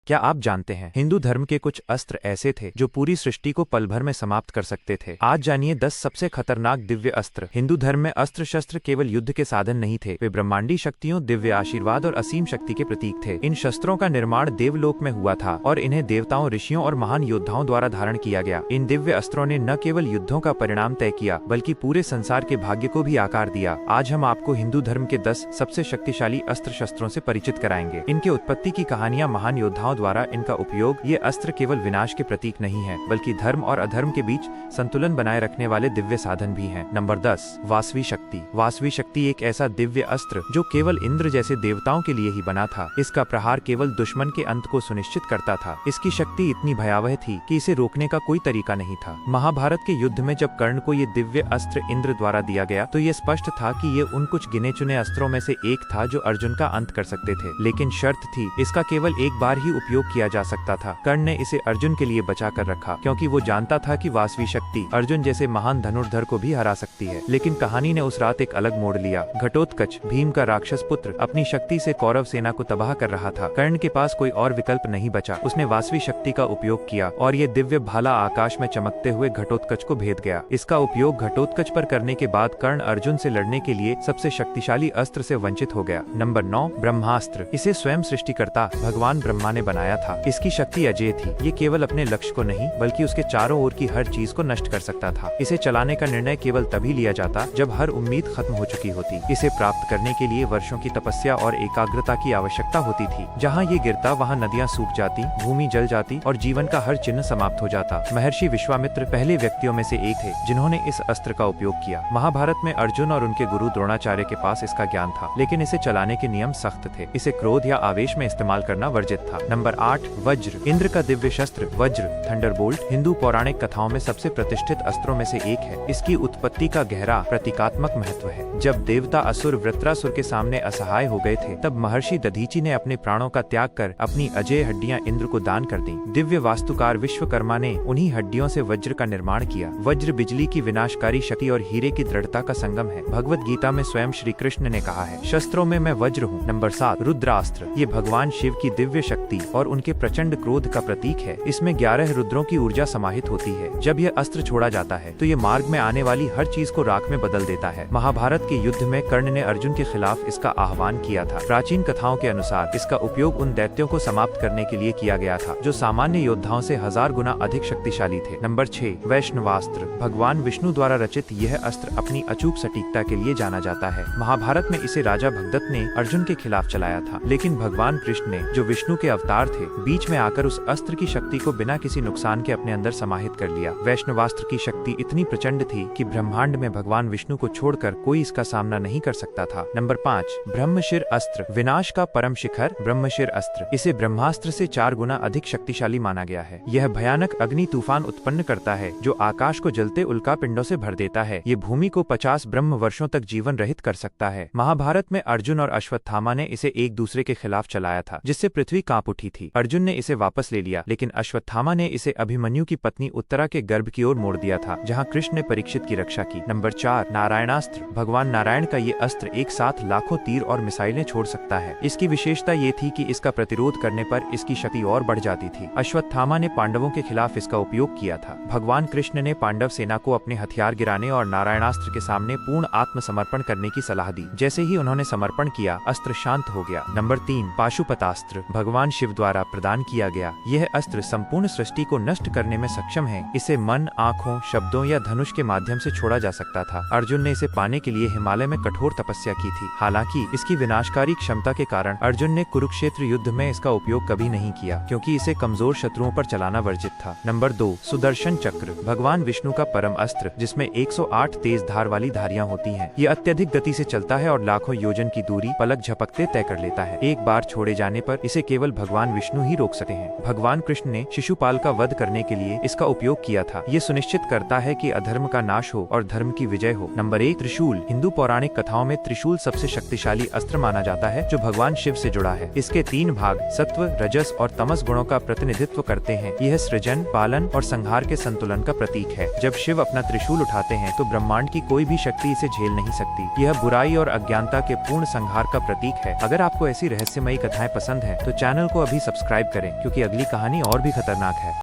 क्या आप जानते हैं हिंदू धर्म के कुछ अस्त्र ऐसे थे जो पूरी सृष्टि को पल भर में समाप्त कर सकते थे। आज जानिए 10 सबसे खतरनाक दिव्य अस्त्र। हिंदू धर्म में अस्त्र शस्त्र केवल युद्ध के साधन नहीं थे, वे ब्रह्मांडी शक्तियों, दिव्य आशीर्वाद और असीम शक्ति के प्रतीक थे। इन शस्त्रों का निर्माण देवलोक में हुआ था और इन्हें देवताओं, ऋषियों और महान योद्धाओं द्वारा धारण किया गया। इन दिव्य अस्त्रों ने न केवल युद्धों का परिणाम तय किया बल्कि पूरे संसार के भाग्य को भी आकार दिया। आज हम आपको हिंदू धर्म के 10 सबसे शक्तिशाली अस्त्र शस्त्रों से परिचित कराएंगे। इनके उत्पत्ति की कहानियां, महान योद्धाओं द्वारा इनका उपयोग। ये अस्त्र केवल विनाश के प्रतीक नहीं है बल्कि धर्म और अधर्म के बीच संतुलन बनाए रखने वाले दिव्य साधन भी हैं। नंबर 10, वासवी शक्ति। वासवी शक्ति एक ऐसा दिव्य अस्त्र जो केवल इंद्र जैसे देवताओं के लिए ही बना था। इसका प्रहार केवल दुश्मन के अंत को सुनिश्चित करता था। इसकी शक्ति इतनी भयावह थी कि इसे रोकने का कोई तरीका नहीं था। महाभारत के युद्ध में जब कर्ण को ये दिव्य अस्त्र इंद्र द्वारा दिया गया तो ये स्पष्ट था कि ये उन कुछ गिने चुने अस्त्रों में से एक था जो अर्जुन का अंत कर सकते थे। लेकिन शर्त थी, इसका केवल एक बार ही उपयोग किया जा सकता था। कर्ण ने इसे अर्जुन के लिए बचा कर रखा क्योंकि वो जानता था कि वासवी शक्ति अर्जुन जैसे महान धनुर्धर को भी हरा सकती है। लेकिन कहानी ने उस रात एक अलग मोड़ लिया। घटोत्कच, भीम का राक्षस पुत्र, अपनी शक्ति से कौरव सेना को तबाह कर रहा था। कर्ण के पास कोई और विकल्प नहीं बचा। उसने वासवी शक्ति का उपयोग किया और ये दिव्य भाला आकाश में चमकते हुए घटोत्कच को भेद गया। इसका उपयोग घटोत्कच पर करने के बाद कर्ण अर्जुन से लड़ने के लिए सबसे शक्तिशाली अस्त्र से वंचित हो गया। नंबर 9, ब्रह्मास्त्र। इसे स्वयं सृष्टिकर्ता भगवान ब्रह्मा ने बनाया था। इसकी शक्ति अजय थी। ये केवल अपने लक्ष्य को नहीं बल्कि उसके चारों ओर की हर चीज को नष्ट कर सकता था। इसे चलाने का निर्णय केवल तभी लिया जाता जब हर उम्मीद खत्म हो चुकी होती। इसे प्राप्त करने के लिए वर्षों की तपस्या और एकाग्रता की आवश्यकता होती थी। जहाँ ये गिरता वहाँ नदियाँ सूख जाती, भूमि जल जाती और जीवन का हर चिन्ह समाप्त हो जाता। महर्षि विश्वामित्र पहले व्यक्तियों में से एक थे जिन्होंने इस अस्त्र का उपयोग किया। महाभारत में अर्जुन और उनके गुरु द्रोणाचार्य के पास इसका ज्ञान था, लेकिन इसे चलाने के नियम सख्त थे। इसे क्रोध या आवेश में इस्तेमाल करना वर्जित था। नंबर 8, वज्र। इंद्र का दिव्य शस्त्र वज्र, थंडरबोल्ट, हिंदू पौराणिक कथाओं में सबसे प्रतिष्ठित अस्त्रों में से एक है। इसकी उत्पत्ति का गहरा प्रतीकात्मक महत्व है। जब देवता असुर वृत्रासुर के सामने असहाय हो गए थे तब महर्षि दधीचि ने अपने प्राणों का त्याग कर अपनी अजेय हड्डियां इंद्र को दान कर दी। दिव्य वास्तुकार विश्वकर्मा ने उन्हीं हड्डियों से वज्र का निर्माण किया। वज्र बिजली की विनाशकारी शक्ति और हीरे की दृढ़ता का संगम है। भगवत गीता में स्वयं श्री कृष्ण ने कहा है, शस्त्रों में मैं वज्र हूँ। नंबर 7, रुद्रास्त्र। ये भगवान शिव की दिव्य शक्ति और उनके प्रचंड क्रोध का प्रतीक है। इसमें 11 रुद्रों की ऊर्जा समाहित होती है। जब यह अस्त्र छोड़ा जाता है तो ये मार्ग में आने वाली हर चीज को राख में बदल देता है। महाभारत के युद्ध में कर्ण ने अर्जुन के खिलाफ इसका आह्वान किया था। प्राचीन कथाओं के अनुसार इसका उपयोग उन दैत्यों को समाप्त करने के लिए किया गया था जो सामान्य योद्धाओं से 1000 गुना अधिक शक्तिशाली थे। नंबर 6, वैष्णवास्त्र। भगवान विष्णु द्वारा रचित यह अस्त्र अपनी अचूक सटीकता के लिए जाना जाता है। महाभारत में इसे राजा भगदत्त ने अर्जुन के खिलाफ चलाया था, लेकिन भगवान कृष्ण ने, जो विष्णु के अवतार थे, बीच में आकर उस अस्त्र की शक्ति को बिना किसी नुकसान के अपने अंदर समाहित कर लिया। वैष्णवास्त्र की शक्ति इतनी प्रचंड थी कि ब्रह्मांड में भगवान विष्णु को छोड़कर कोई इसका सामना नहीं कर सकता था। नंबर 5, ब्रह्मशिर अस्त्र। विनाश का परम शिखर ब्रह्मशिर अस्त्र। इसे ब्रह्मास्त्र से 4 गुना अधिक शक्तिशाली माना गया है। यह भयानक अग्नि तूफान उत्पन्न करता है जो आकाश को जलते उल्का पिंडों से भर देता है। ये भूमि को 50 ब्रह्म वर्षों तक जीवन रहित कर सकता है। महाभारत में अर्जुन और अश्वत्थामा ने इसे एक दूसरे के खिलाफ चलाया था, जिससे पृथ्वी कांप उठी थी। अर्जुन ने इसे वापस ले लिया, लेकिन अश्वत्थामा ने इसे अभिमन्यु की पत्नी उत्तरा के गर्भ की ओर मोड़ दिया था, जहां कृष्ण ने परीक्षित की रक्षा की। नंबर 4, नारायणास्त्र। भगवान नारायण का ये अस्त्र एक साथ लाखों तीर और मिसाइलें छोड़ सकता है। इसकी विशेषता ये थी कि इसका प्रतिरोध करने पर इसकी शक्ति और बढ़ जाती थी। अश्वत्थामा ने पांडवों के खिलाफ इसका उपयोग किया था। भगवान कृष्ण ने पांडव सेना को अपने हथियार गिराने और नारायणास्त्र के सामने पूर्ण आत्मसमर्पण करने की सलाह दी। जैसे ही उन्होंने समर्पण किया, अस्त्र शांत हो गया। नंबर 3, पाशुपतास्त्र। भगवान शिव द्वारा प्रदान किया गया यह अस्त्र संपूर्ण सृष्टि को नष्ट करने में सक्षम है। इसे मन, आँखों, शब्दों या धनुष के माध्यम से छोड़ा जा सकता था। अर्जुन ने इसे पाने के लिए हिमालय में कठोर तपस्या की थी। हालांकि इसकी विनाशकारी क्षमता के कारण अर्जुन ने कुरुक्षेत्र युद्ध में इसका उपयोग कभी नहीं किया, क्योंकि इसे कमजोर शत्रुओं पर चलाना वर्जित था। नंबर 2, सुदर्शन चक्र। भगवान विष्णु का परम अस्त्र जिसमें 108 तेज धार वाली धारियां होती हैं। ये अत्यधिक गति से चलता है और लाखों योजन की दूरी पलक झपकते तय कर लेता है। एक बार छोड़े जाने पर इसे केवल भगवान विष्णु ही रोक सकते हैं। भगवान कृष्ण ने शिशुपाल का वध करने के लिए इसका उपयोग किया था। ये सुनिश्चित करता है कि अधर्म का नाश हो और धर्म की विजय हो। नंबर 1, त्रिशूल। हिंदू पौराणिक कथाओं में त्रिशूल सबसे शक्तिशाली अस्त्र माना जाता है जो भगवान शिव से जुड़ा है। इसके 3 भाग सत्व, रजस और तमस गुणों का प्रतिनिधित्व करते हैं। यह सृजन, पालन और संहार के संतुलन का प्रतीक है। जब शिव अपना त्रिशूल उठाते हैं तो ब्रह्मांड की कोई भी शक्ति इसे झेल नहीं सकती। यह बुराई और अज्ञानता के पूर्ण संहार का प्रतीक है। अगर आपको ऐसी रहस्यमयी कथाएं पसंद हैं तो चैनल को अभी अभी सब्सक्राइब करें क्योंकि अगली कहानी और भी खतरनाक है।